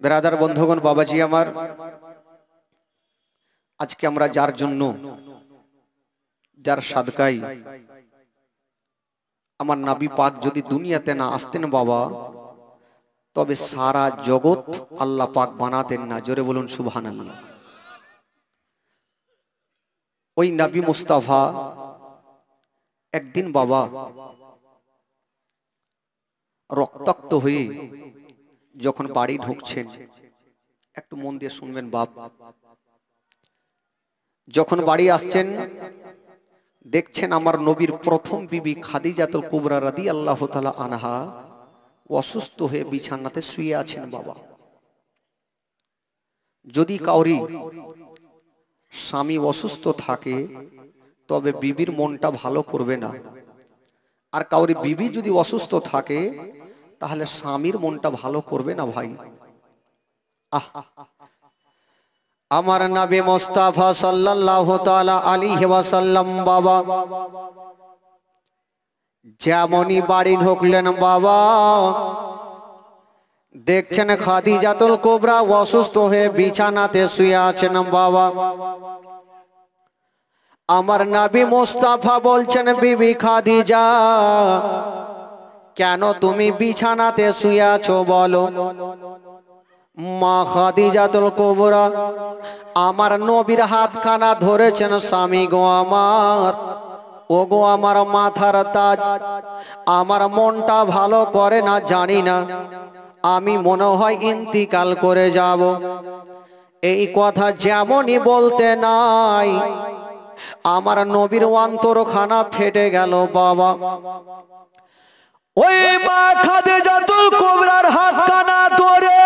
Brother বন্ধুগণ বাবাজি আমার, আজকে আমরা যার জন্য যার সাদকাই আমার নবী পাক যদি দুনিয়াতে না আসতেন বাবা, তবে সারা জগৎ আল্লাহ পাক বানাতেন না। জোরে বলুন সুবহানাল্লাহ। ওই নবী মুস্তাফা একদিন বাবা রক্তাক্ত হয়ে যখন বাড়ি ঢুকছেন, একটু মন দিয়ে শুনবেন বাপ, যখন বাড়ি আসছেন দেখছেন আমার নবীর প্রথম বিবি খাদিজাতুল কুবরা রাদিয়াল্লাহু তাআলা আনহা অসুস্থ হয়ে বিছানাতে শুয়ে আছেন বাবা। যদি কাউরি স্বামী অসুস্থ থাকে তবে বিবির মনটা ভালো করবে না, আর কাউরি বিবি যদি অসুস্থ থাকে তাহলে স্বামীর মনটা ভালো করবে না ভাই। আমার নবী মুস্তাফা সাল্লাল্লাহু তাআলা আলাইহি ওয়াসাল্লাম বাবা যেমনই বাড়ি ঢুকলেন বাবা, দেখছেন খাদিজাতুল কুবরা অসুস্থ হয়ে বিছানাতে শুয়ে আছেন বাবা। আমার নবী মুস্তাফা বলছেন, বিবি খাদিজা, কেন তুমি বিছানাতে শুয়ে আছো বলো? মা খাদিজাতুল কুবরা আমার নবীর হাতখানা ধরেছেন, স্বামী গো আমার, ও গো আমার মাথার তাজ, আমার মনটা ভালো করে না, জানি না আমি মনে হয় ইন্তিকাল করে যাব। এই কথা যেমনই বলতে নাই আমার নবীর অন্তরখানা ফেটে গেল বাবা। ওই মা খাদিজাতুল কুবরার হাতখানা ধরে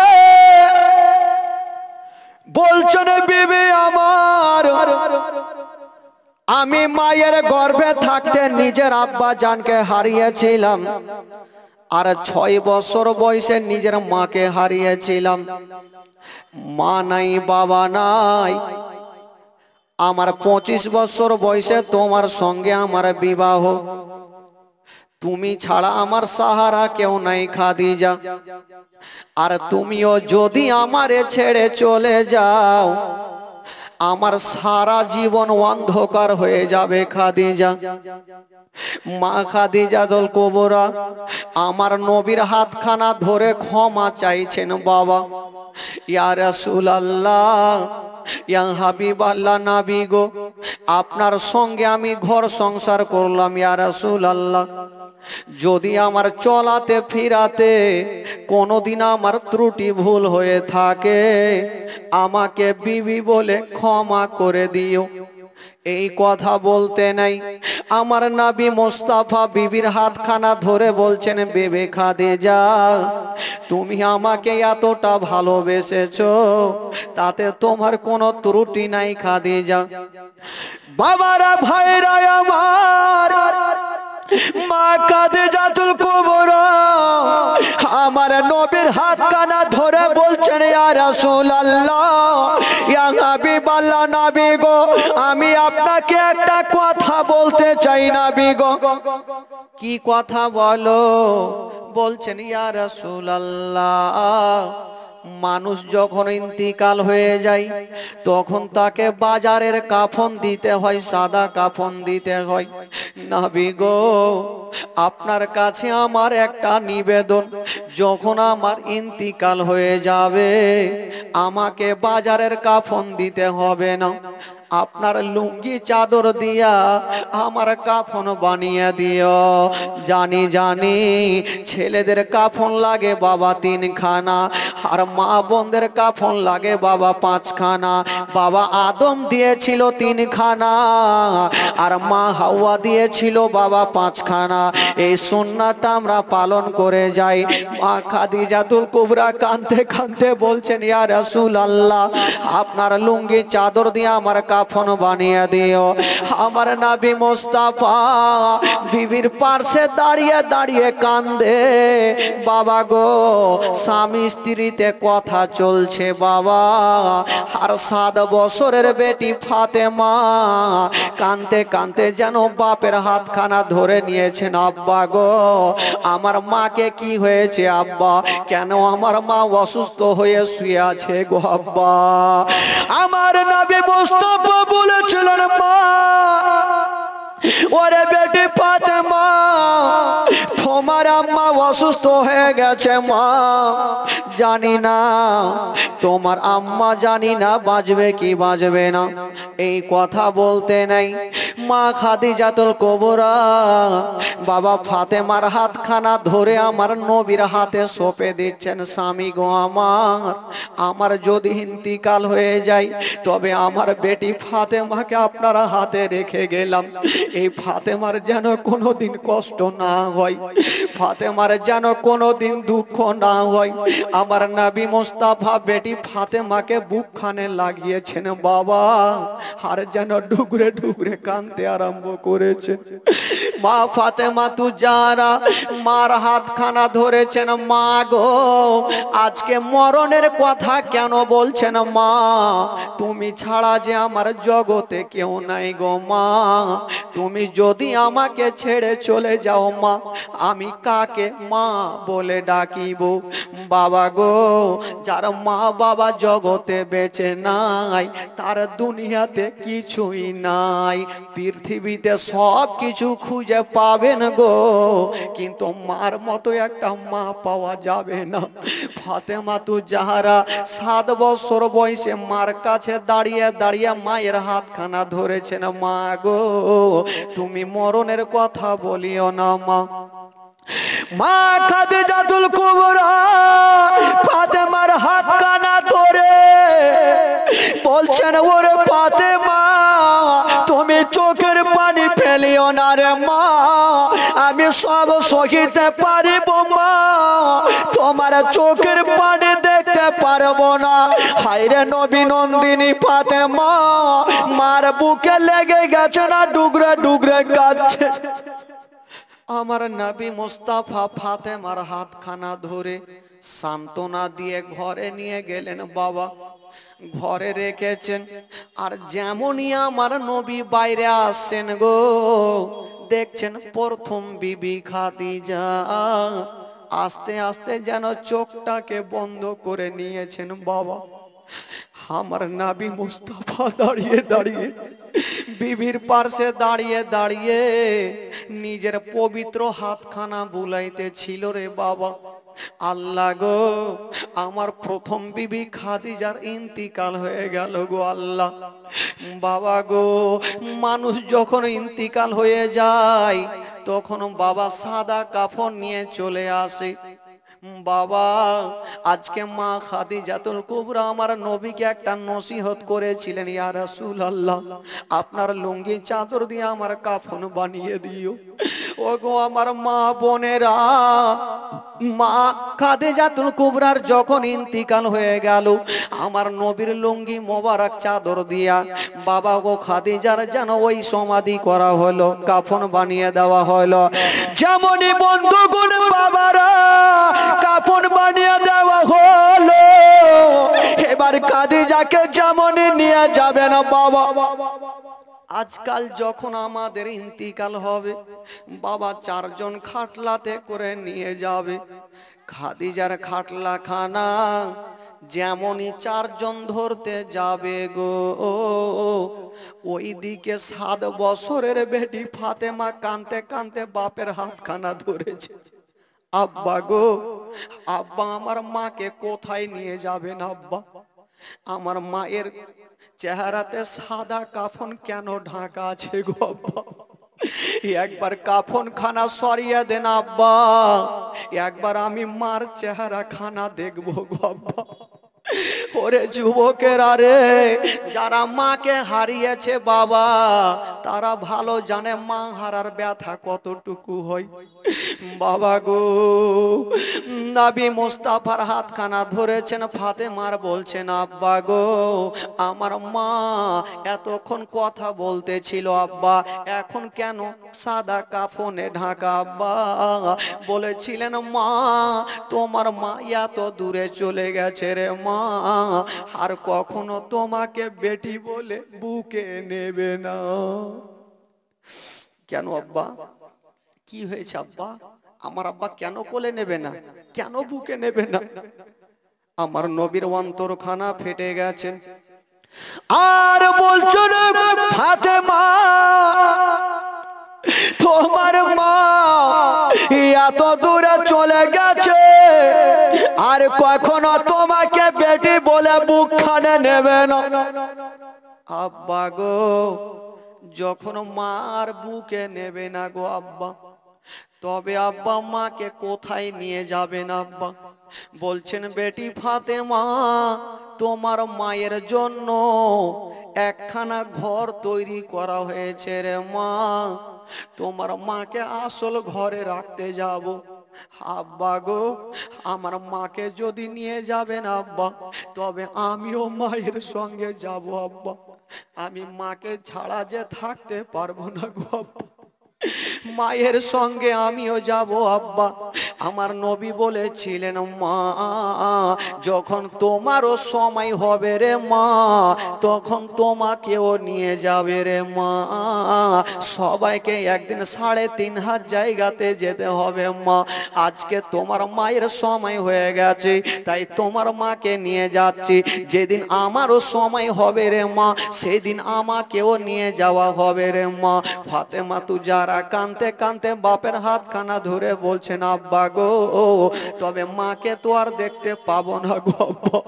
বলছেন, বিবি আমার, আমি মায়ের গর্ভে থাকতে নিজের আব্বা জানকে হারিয়েছিলাম, আর 6 বছর বয়সে নিজের মাকে হারিয়েছিলাম। মা নাই বাবা নাই, আমার 25 বছর বয়সে তোমার সঙ্গে আমার বিবাহ, তুমি ছাড়া আমার সাহারা কেউ নাই খাদিজা, আর তুমিও যদি আমারে ছেড়ে চলে যাও আমার সারা জীবন অন্ধকার হয়ে যাবে খাদিজা। মা খাদিজাতুল কুবরা আমার নবীর হাতখানা ধরে ক্ষমা চাইছেন বাবা। ইয়া রাসূলুল্লাহ, ইয়া হাবিবাল্লাহ, নবী গো, আপনার সঙ্গে আমি ঘর সংসার করলাম, ইয়া রাসূলুল্লাহ, যদি আমার চলাতে ফিরাতে কোনোদিন আমার ত্রুটি ভুল হয়ে থাকে আমাকে বিবি বলে ক্ষমা করে দিও। এই কথা বলতে নাই আমার নবী মুস্তাফা বিবির হাতখানা ধরে বলছেন, বিবি খাদিজা, তুমি আমাকে এতটা ভালোবেসেছো, তাতে তোমার কোনো ত্রুটি নাই খাদিজা। বাবারা, ভাইরা আমার, মা খাদিজাতুল কুবরা আমার নবীর হাতখানা ধরে বলছেন, ইয়া রাসূলুল্লাহ, ইয়া হাবিবাল্লাহ, নবী গো, আমি আপনাকে একটা কথা বলতে চাই নবী গো। কি কথা বলো? বলছেন, ইয়া রাসূলুল্লাহ, মানুষ যখন ইন্তিকাল হয়ে যায় তখন তাকে বাজারের কাফন দিতে হয়, সাদা কাফন দিতে হয়। নবী গো, আপনার কাছে আমার একটা নিবেদন, যখন আমার ইন্তিকাল হয়ে যাবে আমাকে বাজারের কাফন দিতে হবে না, আপনার লুঙ্গি চাদর দিয়া আমার কাফন বানিয়ে দিও। জানি জানি ছেলেদের কাফন লাগে বাবা 3 খানা, আর মা বোনদের কাফন লাগে বাবা 5 খানা। বাবা আদম দিয়েছিল 3 খানা, আর মা হাওয়া দিয়েছিল বাবা 5 খানা। এই সুন্নাহটা আমরা পালন করে যাই। মা খাদিজাতুল কুবরা কাঁদতে কাঁদতে বলছেন, ইয়া রাসূলুল্লাহ, আপনার লুঙ্গি চাদর দিয়ে আমার কাফন কাফন বানিয়ে দিও। আমার নবী মুস্তাফা বিবির পাশে দাঁড়িয়ে দাঁড়িয়ে কান্দে, বাবা গো স্বামী স্ত্রীতে কথা চলছে বাবা। আর 7 বছরের বেটি ফাতেমা কানতে কানতে যেন বাপের হাতখানা ধরে নিয়েছেন। আব্বা গো আমার মাকে কি হয়েছে আব্বা, কেন আমার মা অসুস্থ হয়ে শুয়ে আছে গো আব্বা। আমার নবী মুস্তাফা বলেছিলেন মা, ওরে বেটি ফাতেমা তোমার আম্মা অসুস্থ হয়ে গেছে মা, জানি না তোমার আম্মা জানি না বাঁচবে কি বাঁচবে না। এই কথা বলতে নাই মা খাদিজাতুল কুবরা বাবা ফাতেমার হাতখানা ধরে আমার নবীর হাতে সঁপে দিচ্ছেন, স্বামী গো আমার যদি ইন্তিকাল হয়ে যায় তবে আমার বেটি ফাতেমাকে আপনারা হাতে রেখে গেলাম। এই ফাতেমার যেন কোনোদিন কষ্ট না হয়, ফাতেমার যেন কোনোদিন দুঃখ না হয়। আমার নবী মুস্তাফা বেটি ফাতেমাকে বুকখানে লাগিয়েছেন বাবা, আর যেন ডুগরে ডুগরে কাঁদতে আরম্ভ করেছে। মা ফাতেমা তু যারা মার হাতখানা ধরেছেন, মা গো আজকে মরণের কথা কেন বলছেন মা, তুমি ছাড়া যে আমার জগতে কেউ নাই গো মা, তুমি যদি আমাকে ছেড়ে চলে যাও মা আমি কাকে মা বলে ডাকিব। বাবা গো যার মা বাবা জগতে বেঁচে নাই তার দুনিয়াতে কিছুই নাই, পৃথিবীতে সব কিছু খুঁজে পাবেন গো কিন্তু মার মতো একটা মা পাওয়া যাবে না। ফাতেমা তু যাহারা 7 বছর বয়সে মার কাছে দাঁড়িয়ে দাঁড়িয়ে মায়ের হাতখানা ধরেছেন, মা গো তুমি মরণের কথা বলিও না মা। মা খাদিজাতুল কুবরা ফাতেমার হাতখানা ধরে বলছেন, ওরে ফাতেমা তুমি চোখের পানি ফেলিও না রে মা, আমি সব সহিতে পারিব মা, তোমার চোখের পানি দেখতে পারবো না। হায়রে নবী নন্দিনী ফাতেমা মার বুকে লেগে গেছে না, ডুগরে ডুগরে কাঁদছে। আমার নবী মুস্তাফা ফাতেমার হাতখানা ধরে সান্ত্বনা দিয়ে ঘরে নিয়ে গেলেন বাবা, ঘরে রেখেছেন। আর যেমনই আমার নবী বাইরে আসছেন গো দেখছেন প্রথম বিবি খাদিজা আস্তে আস্তে যেন চোখটাকে বন্ধ করে নিয়েছেন বাবা। আমার নবী মুস্তাফা দাঁড়িয়ে দাঁড়িয়ে বিবির পাশে দাঁড়িয়ে দাঁড়িয়ে নিজের পবিত্র হাতখানা বুলাইতে ছিল রে বাবা। আল্লাহ গো আমার প্রথম বিবি খাদিজার ইন্তিকাল হয়ে গেল গো আল্লাহ। বাবা গো মানুষ যখন ইন্তিকাল হয়ে যায় তখন বাবা সাদা কাফন নিয়ে চলে আসে। বাবা আজকে মা খাদিজাতুল কুবরা আমার নবীকে একটা নসিহত করেছিলেন, ইয়া রাসূলুল্লাহ আপনার লুঙ্গি চাদর দিয়ে আমার কাফন বানিয়ে দিও। ও গো আমার মা বোনেরা, মা খাদিজাতুল কুবরার যখন ইন্তিকাল হয়ে গেল আমার নবীর লুঙ্গি মোবারক চাদর দিয়া বাবা গো খাদিজার যেন ওই সমাধি করা হলো, কাফন বানিয়ে দেওয়া হলো। যেমনই বন্ধুগণ বাবারা কাফন বানিয়ে দেওয়া হলো, এবার খাদিজাকে যেমনই নিয়ে যাবেন বাবা। আজকাল যখন আমাদের ইন্তিকাল হবে বাবা 4 জন খাটলাতে করে নিয়ে যাবে। খাদিজার খাটলা খানা যেমনই 4 জন ধরতে যাবে গো ওইদিকে 7 বছরের বেটি ফাতেমা কাঁদতে কাঁদতে বাপের হাতখানা ধরেছে। আব্বা গো আব্বা আমার মাকে কোথায় নিয়ে যাবেন আব্বা, আমার মায়ের চেহারাতে সাদা কাফন কেন ঢাকা আছে গো আব্বা, একবার কাফন খানা সরিয়ে দেন আব্বা, একবার আমি মার চেহারা খানা দেখবো গো আব্বা। ওরে যুবকেরা রে, যারা মাকে হারিয়েছে বাবা তারা ভালো জানে মা হারার ব্যথা কতটুকু হয়। বাবা গো, নবী মুস্তাফার হাতখানা ধরেছেন ফাতেমার, বলছেন আব্বা গো আমার মা এতক্ষণ কথা বলতেছিল আব্বা, এখন কেন সাদা কাফনে ঢাকা আব্বা? বলেছিলেন মা তোমার মা এত দূরে চলে গেছে রে মা, আর কখনো তোমাকে বেটি বলে বুকে নেবে না। কেন আব্বা, কি হয়েছে আব্বা? আমার আব্বা কেন কোলে নেবে না, কেন বুকে নেবে না? আমার নবীর অন্তরখানা ফেটে গেছে। আর বলছো না ফাতেমা তোমার মা এত দূরে চলে গেছে, আর কখনো তোমাকে বেটি বলে বুকখানে নেবে না। আব্বা গো, যখন মার বুকে নেবে না গো আব্বা, তবে আব্বা মাকে কোথায় নিয়ে যাবেন আব্বা? বলছেন বেটি ফাতেমা তোমার মায়ের জন্য একখানা ঘর তৈরি করা হয়েছে রে মা, তোমার মাকে আসল ঘরে রাখতে যাব। আব্বা গো, আমার মাকে যদি নিয়ে যাবেন আব্বা, তবে আমিও মায়ের সঙ্গে যাব আব্বা, আমি মাকে ছাড়া যে থাকতে পারবো না গো আব্বা, মায়ের সঙ্গে আমিও যাব আব্বা। আমার নবী বলেছিলেন মা যখন তোমারও সময় হবে রে মা, তখন তোমাকেও নিয়ে যাবে রে মা। সবাইকে একদিন ৩.৫ জায়গাতে যেতে হবে মা, আজকে তোমার মায়ের সময় হয়ে গেছে তাই তোমার মাকে নিয়ে যাচ্ছি, যেদিন আমারও সময় হবে রে মা সেদিন আমাকেও নিয়ে যাওয়া হবে রে মা। ফাতেমা তু যারা কানতে কানতে বাপের হাতখানা ধরে বলছেন আব্বা গো, তবে মাকে তো আর দেখতে পাবো না গো আব্বা,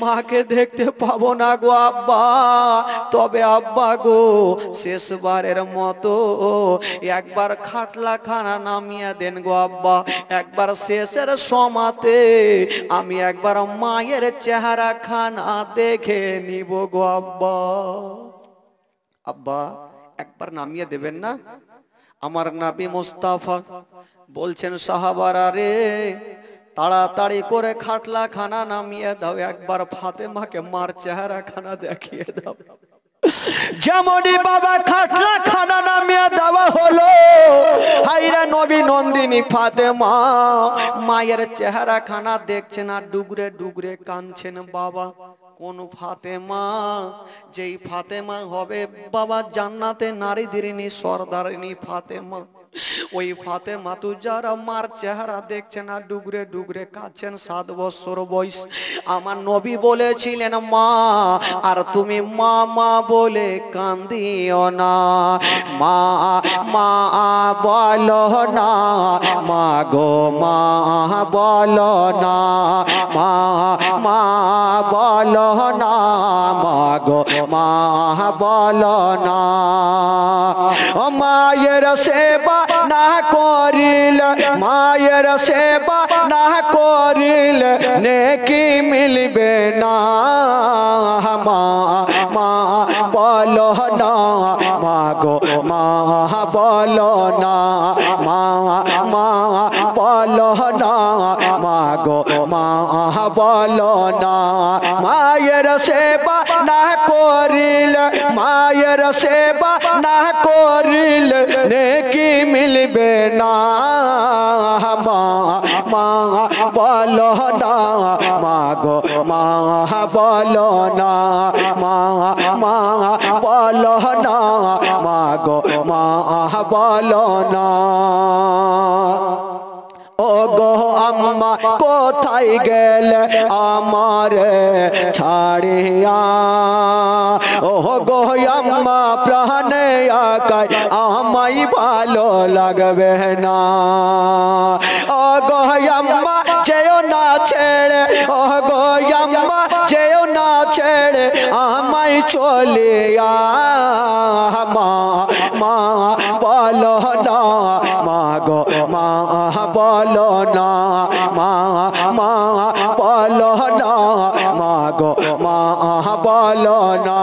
মাকে দেখতে পাবো না গো আব্বা, তবে আব্বা গো শেষবারের মতো একবার খাটলা খানা নামিয়ে দেন গো আব্বা, একবার শেষের সমাতে আমি একবার মায়ের চেহারা খানা দেখে নিব গো আব্বা। আব্বা একবার নামিয়ে দেবেন না? আমার নবী মুস্তাফা বলছেন সাহাবারা রে তাড়াতাড়ি করে খাটলা খানা নামিয়ে দাও, একবার ফাতেমাকে মার চেহারা খানা দেখিয়ে দাও। যেমনই বাবা খাটলা খানা নামিয়ে দেওয়া হলো, হাইরা নবী নন্দিনী ফাতেমা মায়ের চেহারা খানা দেখছেন আর ডুগরে ডুগরে কাঁদছেন। বাবা কোন ফাতেমা? যেই ফাতেমা হবে বাবা জান্নাতে নারীদের সর্দারিনী ফাতেমা, ওই ফাতেমা তু যারা মার চেহারা দেখছেন আর ডুগরে ডুগরে কাঁদছেন, 7 বছর বয়স। আমার নবী বলেছিলেন মা আর তুমি মা মা বলে কান্দিও না, মা মা বলো না, মা গো মা বলো না, মা মা বলো না, মা গো মা বলো না। ও মায়ের সেবা না করিলে, মায়ের সেবা না করিলে নেকি মিলবে না, মা মা বলো না, মা গো মা বলো না, মা মা বলো না, মা গো মা বলো না। মায়ের সেবা না করিলে, মায়ের সেবা না করিলে নেকি মিলবে না, মা মা বলো না, মা গো মা বলো না, মা মা বলো না, মা গো মা বলো না। ও গো আম্মা কোথায় গেলে আমারে ছাড়িয়া, ও গো আম্মা প্রাণে আকাই আমাই ভালো লাগবে না, ও গো আম্মা যেও না ছেড়ে, ও গো আম্মা যেও না ছেড়ে আমাই চলিয়া, মা মা বলো না, মা গো মা বলো না, মা মা বলো না, মা গো মা বলো না,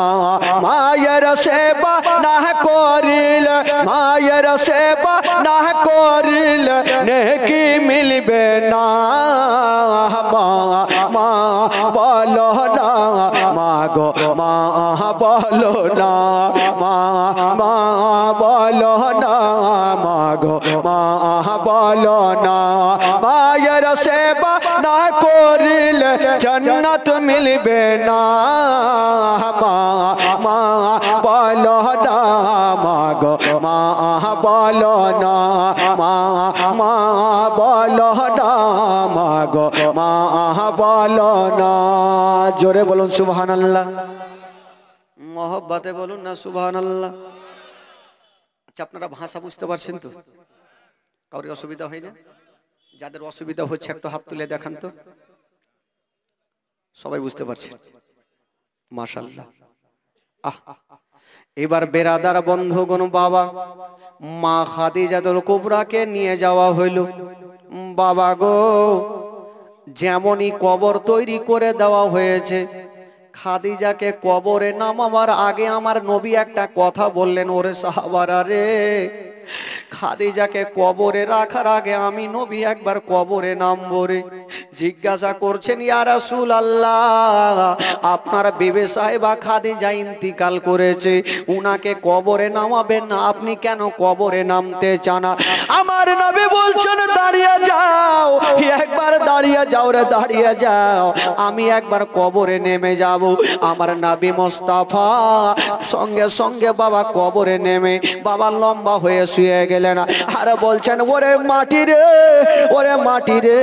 মায়ের সেবা না করিলে, মায়ের সেবা না করিলে নেকি মিলবে না। মা বলো না, মা গো মা বলো না, মা বলো না, মা গো মা বলো না, মায়ের সেবা না করিলে জান্নাত মিলবে না। মা বলো না, মা গো মা বলো না, মা বলো না, মা গো মা বলো না। জোরে বলুন সুবহানাল্লাহ, মহব্বতে বলুন না সুবহানাল্লাহ। আচ্ছা, আপনারা ভাষা বুঝতে পারছেন তো? কারোর অসুবিধা হয় না? যাদের অসুবিধা হচ্ছে একটু হাত তুলে দেখান তো। সবাই বুঝতে পারছেন? মাশাআল্লাহ। এবার বেরাদার বন্ধুগণ, বাবা মা খাদিজাতুল কুবরাকে নিয়ে যাওয়া হইল। বাবা গো, যেমনই কবর তৈরি করে দেওয়া হয়েছে, খাদিজাকে কবরে নামাবার আগে আমার নবী একটা কথা বললেন, ওরে সাহাবারা রে, খাদিজাকে কবরে রাখার আগে আমি নবী একবার কবরে নামবো রে। জিজ্ঞাসা করছেন, ইয়া রাসূলুল্লাহ, আপনার বিবি সাহেবা খাদিজা ইন্তিকাল করেছে, উনাকে কবরে নামাবেন না, আপনি কেন কবরে নামতে চান? আমার নবী বলছেন, দাঁড়িয়ে যাও, একবার দাঁড়িয়ে যাও রে, দাঁড়িয়ে যাও, আমি একবার কবরে নেমে যাব। আমার নবী মুস্তাফা সঙ্গে সঙ্গে বাবা কবরে নেমে বাবা লম্বা হয়ে শুয়ে গেলেন। আর বলছেন, ওরে মাটি রে, ওরে মাটি রে,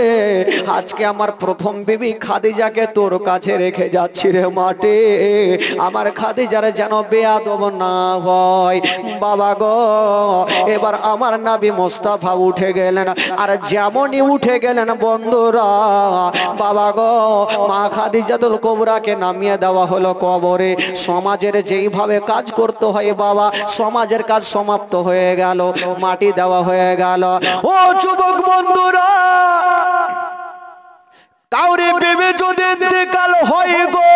আজকে আমার প্রথম বিবি খাদিজাকে তোর কাছে রেখে যাচ্ছি রে মাটি, আমার খাদিজার যেন বেয়াদব না হয়। বাবা গো, এবার আমার নবী মুস্তাফা উঠে গেলেন। আর যেমনই উঠে গেলেন বন্ধুরা, বাবা গো মা খাদিজাতুল কুবরাকে নামিয়ে দেওয়া হলো কবরে। সমাজের যেইভাবে কাজ করতে হয় বাবা, সমাজের কাজ সমাপ্ত হয়ে গেল, মাটি দেওয়া হয়ে গেল। ও যুবক বন্ধুরা, কাউরি বিবি যদি ইন্তেকাল হয় গো,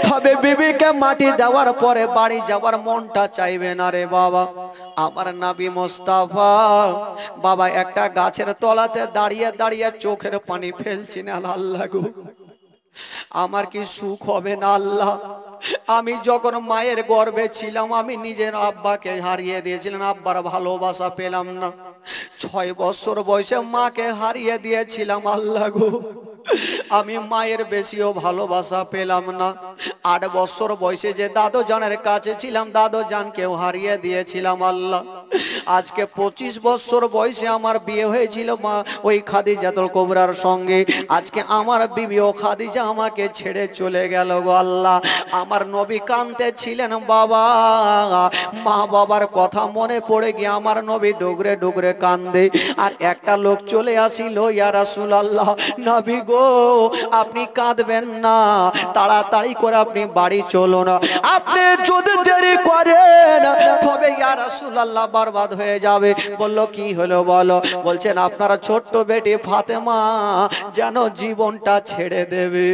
তবে বিবিকে মাটি দেওয়ার পরে বাড়ি যাওয়ার মনটা চাইবে না রে বাবা। আমার নবী মুস্তাফা বাবা একটা গাছের তলাতে দাঁড়িয়ে দাঁড়িয়ে চোখের পানি ফেলছেন, আল্লাহ গো আমার কি সুখ হবে না আল্লাহ। আমি যখন মায়ের গর্ভে ছিলাম, আমি নিজের আব্বাকে হারিয়ে দিয়েছিলাম, আব্বার ভালোবাসা পেলাম না। 6 বছর বয়সে মাকে হারিয়ে দিয়েছিলাম, আল্লাহ গো আমি মায়ের বেশিও ভালোবাসা পেলাম না। 8 বছর বয়সে যে দাদু জানের কাছে ছিলাম, দাদু জানকেও হারিয়ে দিয়েছিলাম আল্লাহ। আজকে 25 বছর বয়সে আমার বিয়ে হয়েছিল মা ওই খাদিজাতুল কুবরার সঙ্গে। আজকে আমার বিবি ও খাদিজা আমাকে ছেড়ে চলে গেল গো আল্লাহ। আমার নবী কাঁদতে ছিলেন বাবা, মা বাবার কথা মনে পড়ে গিয়ে আমার নবী ডুগরে ডুগরে কান্দে। আর একটা লোক চলে আসিল, ইয়া রাসূলুল্লাহ, নবী গো আপনি কাঁদবেন না, তাড়াতাড়ি করে আপনি বাড়ি চলুন, আপনি যদি দেরি করেন তবে ইয়া রাসূলুল্লাহ বরবাদ হয়ে যাবে। বলল, কি হলো বলো? বলছেন, আপনার ছোট্ট বেটি ফাতেমা যেন জীবনটা ছেড়ে দেবে।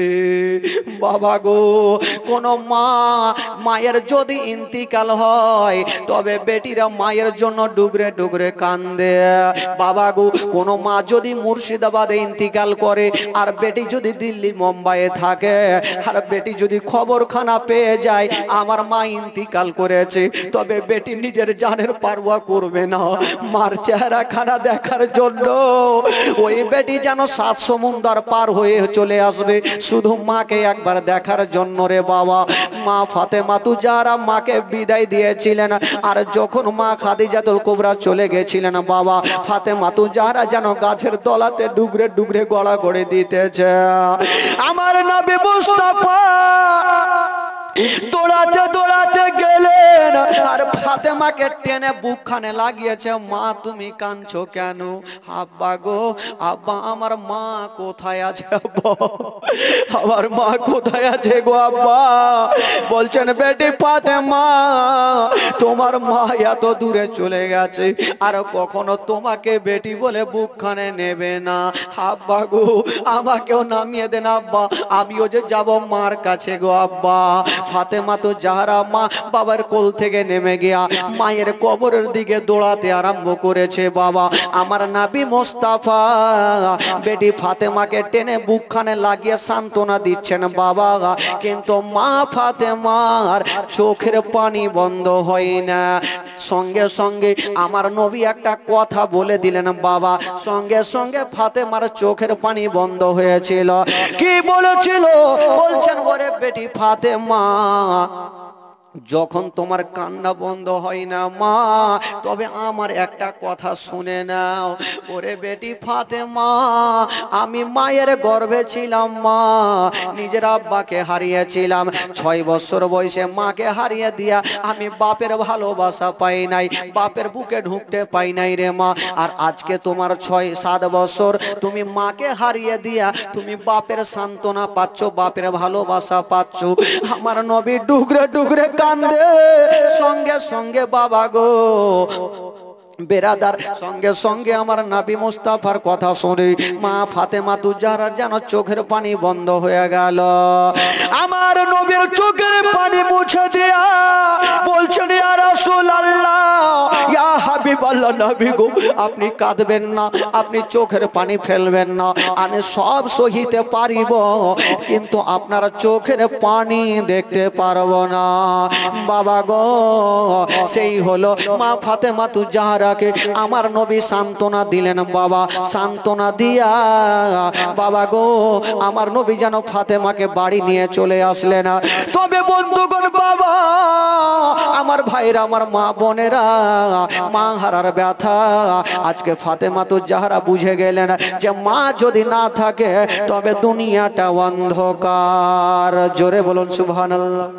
বাবা গো, কোন মা মায়ের যদি ইন্তিকাল হয় তবে বেটিরা মায়ের জন্য ডুগরে ডুগরে কান্দে। বাবা গো, কোন মা যদি মুর্শিদাবাদে ইন্তিকাল করে আর বেটি যদি দিল্লি মুম্বাইয়ে থাকে, আর বেটি যদি খবরখানা পেয়ে যায় আমার মা ইন্তিকাল করেছে, তবে বেটি নিজের জানের পারওয়া করবে না। মার চেহারা খানা দেখার জন্য ওই বেটি যেন 7 সমুদ্র পার হয়ে চলে আসবে শুধু মাকে একবার দেখার জন্য রে বাবা। মা ফাতেমা তুজারা মাকে বিদায় দিয়েছিলেন, আর যখন মা খাদিজাতুল কুবরা চলে গেছিলেন বাবা, ফাতেমা তুজারা যেন গাছের তলাতে ডুগরে ডুগরে গড়া গড়ে দিতেছে। আমার নবী মুস্তাফা দৌড়াতে দৌড়াতে গেলেন আর ফাতেমাকে টেনে বুকখানে লাগিয়েছে। মা তুমি কাঁদছো কেন? আব্বা গো, আব্বা আমার মা কোথায় আছে? আব্বা আমার মা কোথায় আছে গো আব্বা? বলছেন বেটি ফাতেমা, তোমার মা এত দূরে চলে গেছে, আর কখনো তোমাকে বেটি বলে বুকখানে নেবে না। আব্বা গো আমাকেও নামিয়ে দেন আব্বা, আমিও যে যাব মার কাছে গো আব্বা। ফাতেমা তো জাহরা মা বাবার কোল থেকে নেমে গিয়া মায়ের কবরের দিকে দৌড়াতে আরম্ভ করেছে। বাবা আমার নবী মুস্তাফা বেটি ফাতেমাকে টেনে বুকখানে লাগিয়ে সান্ত্বনা দিচ্ছেন বাবা, কিন্তু মা ফাতেমার চোখের পানি বন্ধ হয় না। সঙ্গে সঙ্গে আমার নবী একটা কথা বলে দিলেন বাবা, সঙ্গে সঙ্গে ফাতেমার চোখের পানি বন্ধ হয়েছিল। কি বলেছিল? বলছেন ওরে বেটি ফাতেমা, যখন তোমার কান্না বন্ধ হয় না মা, তবে আমার একটা কথা শুনে নাও। ওরে বেটি ফাতেমা, আমি মায়ের গর্ভে ছিলাম মা, নিজের আব্বাকে হারিয়েছিলাম। 6 বছর বয়সে মাকে হারিয়ে দিয়া আমি বাপের ভালোবাসা পাই নাই, বাপের বুকে ঢুকতে পাই নাই রে মা। আর আজকে তোমার 6-7 বছর তুমি মাকে হারিয়ে দিয়া তুমি বাপের সান্ত্বনা পাচ্ছ, বাপের ভালোবাসা পাচ্ছ। আমার নবী ডুগরে ডুগরে কান্দে। সঙ্গে সঙ্গে বাবা গো বেরাদার, সঙ্গে সঙ্গে আমার নবী মুস্তাফার কথা শুনে মা ফাতেমা তুজারা যেন চোখের পানি বন্ধ হয়ে গেল। আমার নবীর চোখের পানি মুছে দিয়া বলছেন ইয়া রাসূলুল্লাহ, ইয়া হাবিবাল্লাহ, নবী গো আপনি কাঁদবেন না, আপনি চোখের পানি ফেলবেন না, আমি সব সহিতে পারিব, কিন্তু আপনার চোখের পানি দেখতে পারবো না। বাবা গো সেই হলো মা ফাতেমা তুজারা আমার নবী সান্ত্বনা দিলেন বাবা। সান্ত্বনা দিয়া বাবা গো আমার নবী যেন ফাতেমাকে বাড়ি নিয়ে চলে আসলেন। তবে বন্ধুগণ বাবা আমার ভাইরা, আমার মা বোনেরা, মা হারার ব্যথা আজকে ফাতেমা তুজারা বুঝে গেলেন যে মা যদি না থাকে তবে দুনিয়াটা অন্ধকার। জোরে বলুন সুবহানাল্লাহ।